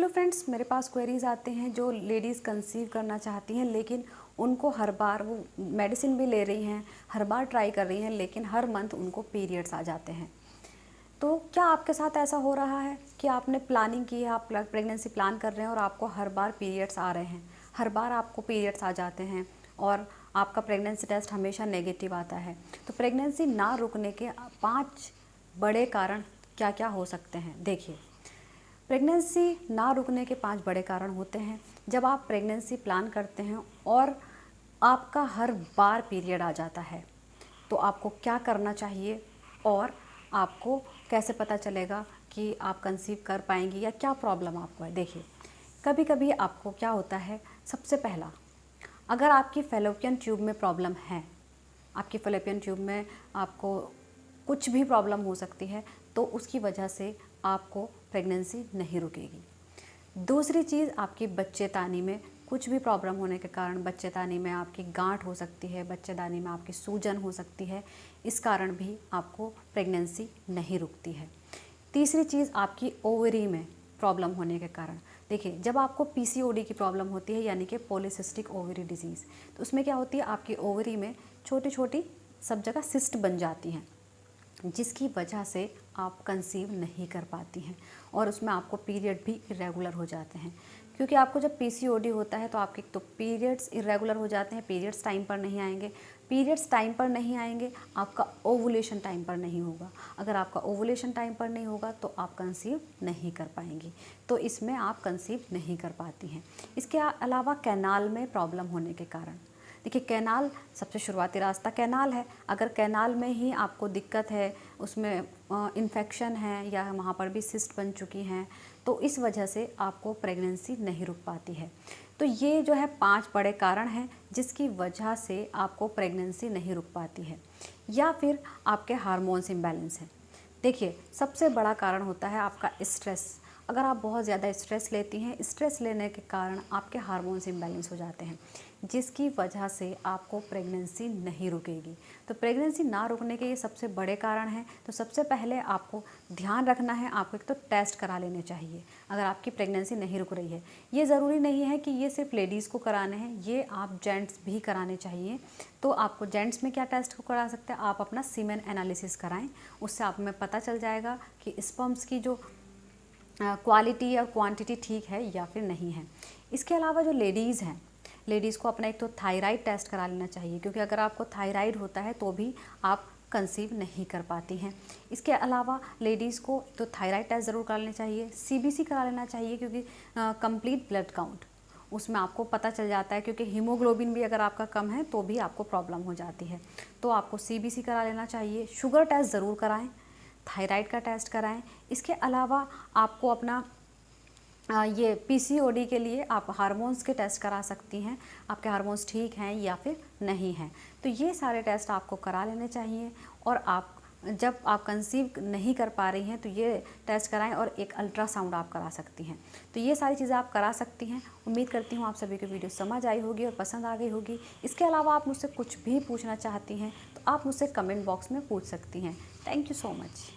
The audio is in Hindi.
हेलो फ्रेंड्स, मेरे पास क्वेरीज़ आते हैं जो लेडीज़ कंसीव करना चाहती हैं, लेकिन उनको हर बार वो मेडिसिन भी ले रही हैं, हर बार ट्राई कर रही हैं, लेकिन हर मंथ उनको पीरियड्स आ जाते हैं। तो क्या आपके साथ ऐसा हो रहा है कि आपने प्लानिंग की है, आप प्रेगनेंसी प्लान कर रहे हैं और आपको हर बार पीरियड्स आ रहे हैं, हर बार आपको पीरियड्स आ जाते हैं और आपका प्रेगनेंसी टेस्ट हमेशा नेगेटिव आता है? तो प्रेगनेंसी ना रुकने के 5 बड़े कारण क्या क्या हो सकते हैं? देखिए, प्रेगनेंसी ना रुकने के 5 बड़े कारण होते हैं। जब आप प्रेगनेंसी प्लान करते हैं और आपका हर बार पीरियड आ जाता है, तो आपको क्या करना चाहिए और आपको कैसे पता चलेगा कि आप कंसीव कर पाएंगी या क्या प्रॉब्लम आपको है? देखिए, कभी कभी आपको क्या होता है, सबसे पहला, अगर आपकी फेलोपियन ट्यूब में प्रॉब्लम है, आपकी फेलोपियन ट्यूब में आपको कुछ भी प्रॉब्लम हो सकती है, तो उसकी वजह से आपको प्रेगनेंसी नहीं रुकेगी। दूसरी चीज़, आपकी बच्चेदानी में कुछ भी प्रॉब्लम होने के कारण बच्चेदानी में आपकी गांठ हो सकती है, बच्चेदानी में आपकी सूजन हो सकती है, इस कारण भी आपको प्रेगनेंसी नहीं रुकती है। तीसरी चीज़, आपकी ओवरी में प्रॉब्लम होने के कारण। देखिए, जब आपको पीसीओडी की प्रॉब्लम होती है, यानी कि पॉलीसिस्टिक ओवरी डिजीज़, तो उसमें क्या होती है, आपकी ओवरी में छोटी छोटी सब जगह सिस्ट बन जाती हैं, जिसकी वजह से आप कंसीव नहीं कर पाती हैं और उसमें आपको पीरियड भी इरेगुलर हो जाते हैं। क्योंकि आपको जब पीसीओडी होता है तो आपके तो पीरियड्स इरेगुलर हो जाते हैं, पीरियड्स टाइम पर नहीं आएंगे। पीरियड्स टाइम पर नहीं आएंगे, आपका ओवुलेशन टाइम पर नहीं होगा। अगर आपका ओवुलेशन टाइम पर नहीं होगा तो आप कंसीव नहीं कर पाएंगी, तो इसमें आप कंसीव नहीं कर पाती हैं। इसके अलावा कैनाल में प्रॉब्लम होने के कारण, देखिए, कैनाल सबसे शुरुआती रास्ता कैनाल है। अगर कैनाल में ही आपको दिक्कत है, उसमें इन्फेक्शन है या वहाँ पर भी सिस्ट बन चुकी हैं, तो इस वजह से आपको प्रेगनेंसी नहीं रुक पाती है। तो ये जो है 5 बड़े कारण हैं जिसकी वजह से आपको प्रेगनेंसी नहीं रुक पाती है। या फिर आपके हार्मोन्स इम्बैलेंस हैं। देखिए, सबसे बड़ा कारण होता है आपका स्ट्रेस। अगर आप बहुत ज़्यादा स्ट्रेस लेती हैं, स्ट्रेस लेने के कारण आपके हार्मोन्स इम्बैलेंस हो जाते हैं, जिसकी वजह से आपको प्रेगनेंसी नहीं रुकेगी। तो प्रेगनेंसी ना रुकने के ये सबसे बड़े कारण हैं। तो सबसे पहले आपको ध्यान रखना है, आपको एक तो टेस्ट करा लेने चाहिए अगर आपकी प्रेगनेंसी नहीं रुक रही है। ये ज़रूरी नहीं है कि ये सिर्फ लेडीज़ को कराने हैं, ये आप जेंट्स भी कराने चाहिए। तो आपको जेंट्स में क्या टेस्ट को करा सकते हैं, आप अपना सीमेन एनालिसिस कराएँ। उससे आप में पता चल जाएगा कि स्पर्म्स की जो क्वालिटी और क्वांटिटी ठीक है या फिर नहीं है। इसके अलावा जो लेडीज़ हैं, लेडीज़ को अपना एक तो थायराइड टेस्ट करा लेना चाहिए, क्योंकि अगर आपको थायराइड होता है तो भी आप कंसीव नहीं कर पाती हैं। इसके अलावा लेडीज़ को तो थायराइड टेस्ट ज़रूर करा लेना चाहिए, सीबीसी करा लेना चाहिए, क्योंकि कंप्लीट ब्लड काउंट उसमें आपको पता चल जाता है, क्योंकि हीमोग्लोबिन भी अगर आपका कम है तो भी आपको प्रॉब्लम हो जाती है। तो आपको सीबीसी करा लेना चाहिए। शुगर टेस्ट ज़रूर कराएं, थायराइड का टेस्ट कराएं। इसके अलावा आपको अपना ये पीसीओडी के लिए आप हार्मोन्स के टेस्ट करा सकती हैं, आपके हार्मोन्स ठीक हैं या फिर नहीं हैं। तो ये सारे टेस्ट आपको करा लेने चाहिए। और आप जब आप कंसीव नहीं कर पा रही हैं तो ये टेस्ट कराएं, और एक अल्ट्रासाउंड आप करा सकती हैं। तो ये सारी चीज़ें आप करा सकती हैं। उम्मीद करती हूँ आप सभी को वीडियो समझ आई होगी और पसंद आ गई होगी। इसके अलावा आप मुझसे कुछ भी पूछना चाहती हैं तो आप मुझसे कमेंट बॉक्स में पूछ सकती हैं। Thank you so much.